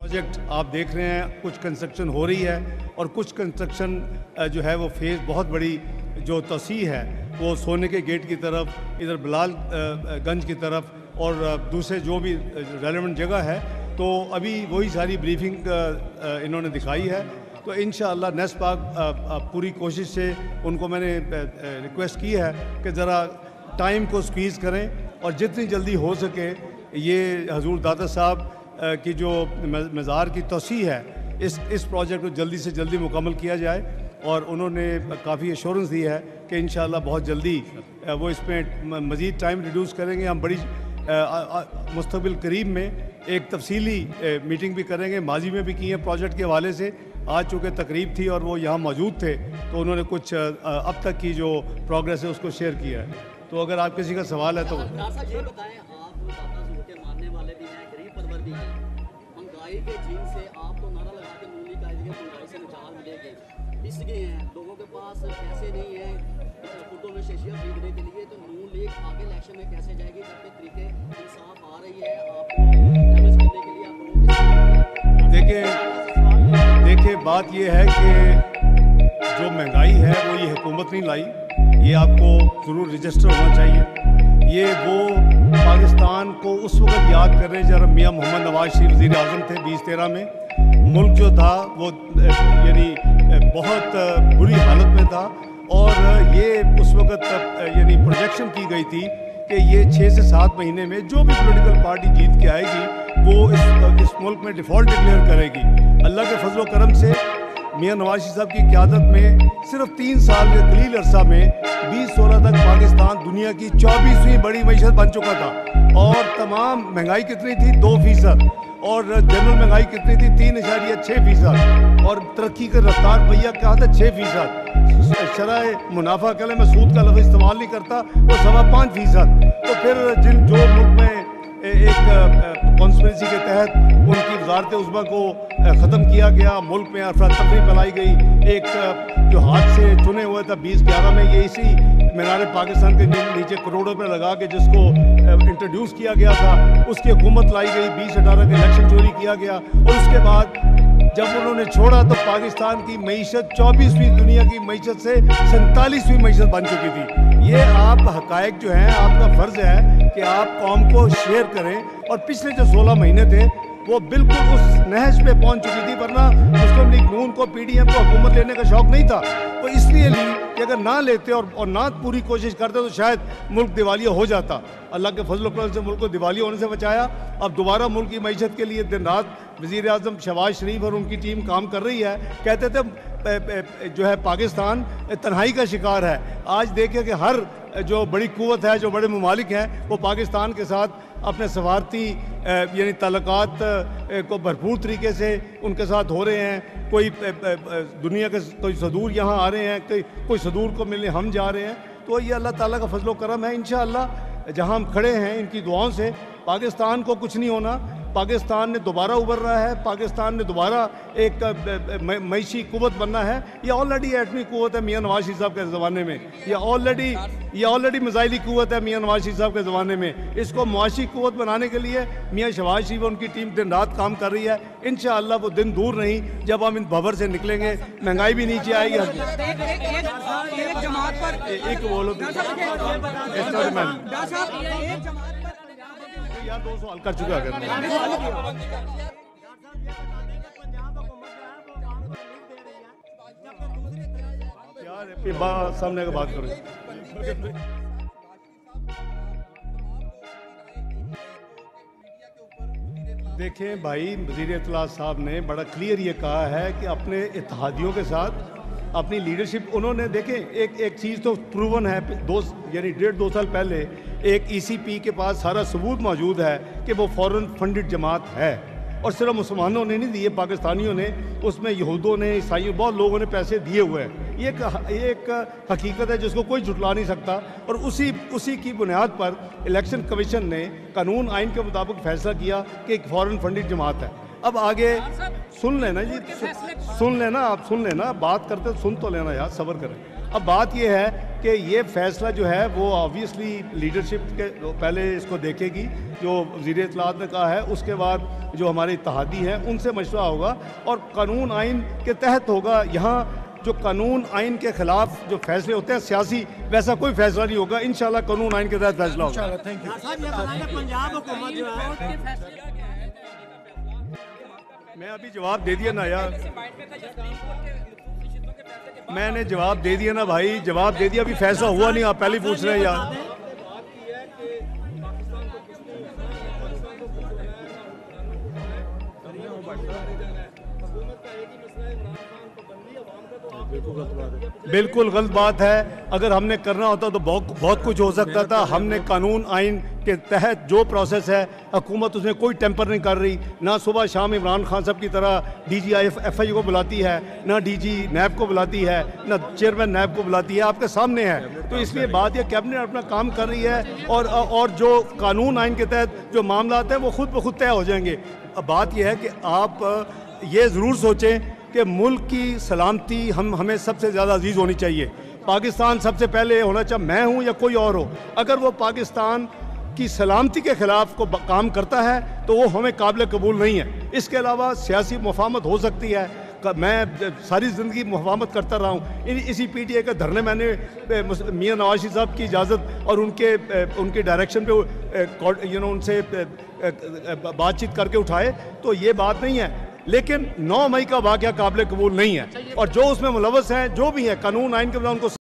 Project आप देख रहे हैं, कुछ कंस्ट्रक्शन हो रही है और कुछ कंस्ट्रक्शन जो है वो फेज़ बहुत बड़ी जो तोसी है वो सोने के गेट की तरफ, इधर बिलाल गंज की तरफ और दूसरे जो भी रेलेवेंट जगह है, तो अभी वही सारी ब्रीफिंग इन्होंने दिखाई है। तो इंशाअल्लाह नेक्स्ट पाक पूरी कोशिश से उनको मैंने रिक्वेस्ट की है कि ज़रा टाइम को स्क्वीज़ करें और जितनी जल्दी हो सके ये हजूर दाता साहब की जो मज़ार की तोसी है इस प्रोजेक्ट को जल्दी से जल्दी मुकम्मल किया जाए। और उन्होंने काफ़ी एश्योरेंस दी है कि इंशाअल्लाह बहुत जल्दी वो इसमें मज़ीद टाइम रिड्यूस करेंगे। हम बड़ी मुस्तक़बिल करीब में एक तफसीली मीटिंग भी करेंगे, माजी में भी की है प्रोजेक्ट के हवाले से। आज चूँकि तकरीब थी और वो यहाँ मौजूद थे तो उन्होंने कुछ अब तक की जो प्रोग्रेस है उसको शेयर किया है। तो अगर आप किसी का सवाल है तो ये बताएं, आप दाता के मानने वाले भी हैं, गरीब परवर भी हैं, महंगाई के झील से आप तो नारा लगा के नून लीग का महंगाई से निजात मिलेगी, पिस गए हैं, लोगों के पास पैसे नहीं है खुदों में शीशियाँ खरीदने के लिए, तो नून लीग आगे इलेक्शन में कैसे जाएगी जबकि तरीके इंसाफ आ रही है आपको डैमेज करने के लिए आप लोगों देखिए बात ये है कि जो महंगाई है वो ये हुकूमत नहीं लाई, ये आपको ज़रूर रजिस्टर होना चाहिए। ये वो पाकिस्तान को उस वक्त याद कर रहे हैं जब मियाँ मोहम्मद नवाज शरीफ वज़ीर आज़म थे 2013 में। मुल्क जो था वो यानी बहुत बुरी हालत में था और ये उस वक्त यानी प्रोजेक्शन की गई थी कि ये 6 से 7 महीने में जो भी पॉलिटिकल पार्टी जीत के आएगी वो इस मुल्क में डिफ़ॉल्ट डिक्लेयर करेगी। अल्लाह के फजल व करम से मियाँ नवाज शरीफ साहब की क़यादत में सिर्फ 3 साल के कलील अरसा में 2016 तक पाकिस्तान दुनिया की 24वीं बड़ी मईशत बन चुका था। और तमाम महंगाई कितनी थी 2% और जनरल महंगाई कितनी थी 3.6% और तरक्की का रफ्तार भैया क्या था 6%। शरह मुनाफा कल मैं सूद का लफ्ज़ इस्तेमाल नहीं करता, वो 5.25%। तो फिर जो मुल्क में एक कॉन्स्पिरेसी के तहत उनकी वजारत उज़्मा को ख़त्म किया गया, मुल्क में अफरा तफरी फैलाई गई, एक जो हाथ से चुने हुए था 2011 में ये इसी मीनार पाकिस्तान के नीचे करोड़ों रुपये लगा के जिसको इंट्रोड्यूस किया गया था उसकी हुकूमत लाई गई, 2018 के इलेक्शन चोरी किया गया और उसके बाद जब उन्होंने छोड़ा तो पाकिस्तान की मईशत 24वीं दुनिया की मईशत से 47वीं मईशत बन चुकी थी। ये आप हक़ाइक़ जो हैं आपका फ़र्ज़ है कि आप कौम को शेयर करें और पिछले जो 16 महीने थे वो बिल्कुल उस नहज पे पहुंच चुकी थी, वरना मुस्लिम लीग नून को पीडीएम को हुकूमत लेने का शौक नहीं था। तो इसलिए ली कि अगर ना लेते और ना पूरी कोशिश करते तो शायद मुल्क दिवालिया हो जाता। अल्लाह के फजल करम से मुल्क को दिवालिया होने से बचाया। अब दोबारा मुल्क की मईशत के लिए दिन रात वज़ीर आज़म शहबाज शरीफ और उनकी टीम काम कर रही है। कहते थे जो है पाकिस्तान तन्हाई का शिकार है। आज देखें कि हर जो बड़ी कुव्वत है, जो बड़े ममालिक हैं वो पाकिस्तान के साथ अपने सफारती यानी ताल्लुकात को भरपूर तरीके से उनके साथ हो रहे हैं। कोई दुनिया के कोई सदूर यहाँ आ रहे हैं, कोई सदूर को मिलने हम जा रहे हैं। तो ये अल्लाह ताला का फजल व करम है। इंशाअल्लाह जहाँ हम खड़े हैं इनकी दुआओं से पाकिस्तान को कुछ नहीं होना। पाकिस्तान ने दोबारा उभर रहा है, पाकिस्तान ने दोबारा एक मईशी कुव्वत बनना है। ये ऑलरेडी एटमी कुव्वत है मियाँ नवाज शरीफ साहब के ज़माने में, ये ऑलरेडी मिसाइली कुव्वत है मियाँ नवाज शरीफ साहब के ज़माने में। इसको मुआशी कुव्वत बनाने के लिए मियाँ शहबाज शरीफ और उनकी टीम दिन रात काम कर रही है। इंशाअल्लाह वो दिन दूर नहीं जब हम इन भंवर से निकलेंगे, महंगाई भी नीचे आएगी। एक बोलो यार 2 सवाल कर चुका है यार, सामने का बात करो। देखें भाई, वज़ीर इत्तलात साहब ने बड़ा क्लियर ये कहा है कि अपने इत्तेहादियों के साथ अपनी लीडरशिप उन्होंने देखें एक चीज़ तो प्रूवन है, 1.5-2 साल पहले एक ECP के पास सारा सबूत मौजूद है कि वो फॉरेन फंडेड जमात है और सिर्फ मुसलमानों ने नहीं दिए, पाकिस्तानियों ने, उसमें यहूदों ने, ईसाइयों, बहुत लोगों ने पैसे दिए हुए हैं। ये एक हकीकत है जिसको कोई झुटला नहीं सकता और उसी की बुनियाद पर इलेक्शन कमीशन ने कानून आइन के मुताबिक फैसला किया कि एक फॉरेन फंडेड जमात है। अब आगे सुन लेना जी, सुन लेना, आप सुन लेना, बात करते सुन तो लेना यार, सब्र करें। अब बात यह है कि ये फैसला जो है वो ऑब्वियसली लीडरशिप के पहले इसको देखेगी, जो वज़ीर इत्तलात ने कहा है, उसके बाद जो हमारे इत्तेहादी हैं उनसे मशवरा होगा और कानून आइन के तहत होगा। यहाँ जो कानून आइन के ख़िलाफ़ जो फैसले होते हैं सियासी, वैसा कोई फैसला नहीं होगा। इंशाल्लाह कानून आइन के तहत फैसला होगा। मैं अभी जवाब दे दिया ना यार, मैंने जवाब दे दिया ना भाई, जवाब दे दिया, अभी फैसला हुआ नहीं, आप पहले पूछ रहे हैं यार। बिल्कुल गलत बात है। अगर हमने करना होता तो बहुत कुछ हो सकता था। हमने कानून आइन के तहत जो प्रोसेस है, हुकूमत उसमें कोई टेम्पर नहीं कर रही, ना सुबह शाम इमरान खान साहब की तरह DGI को बुलाती है, ना DG नैब को बुलाती है, ना चेयरमैन नैब को बुलाती है, आपके सामने है। तो इसलिए बात यह कैबिनेट अपना काम कर रही है और जो कानून आइन के तहत जो मामला हैं वो खुद ब खुद तय हो जाएंगे। अब बात यह है कि आप ये ज़रूर सोचें कि मुल्क की सलामती हमें सबसे ज़्यादा अजीज़ होनी चाहिए। पाकिस्तान सबसे पहले होना चाहिए, मैं हूँ या कोई और हो। अगर वो पाकिस्तान की सलामती के ख़िलाफ़ को काम करता है तो वो हमें काबिल कबूल नहीं है। इसके अलावा सियासी मुफाहमत हो सकती है, मैं सारी ज़िंदगी मुफाहमत करता रहा हूँ। इसी PTI के धरने मैंने मियाँ नवाज शरीफ साहब की इजाज़त और उनके डायरेक्शन पे उनसे बातचीत करके उठाए, तो ये बात नहीं है। लेकिन 9 मई का वाक़या काबिल कबूल नहीं है और जो उसमें मुलव्वस हैं, जो भी हैं, कानून आइन के बिना उनको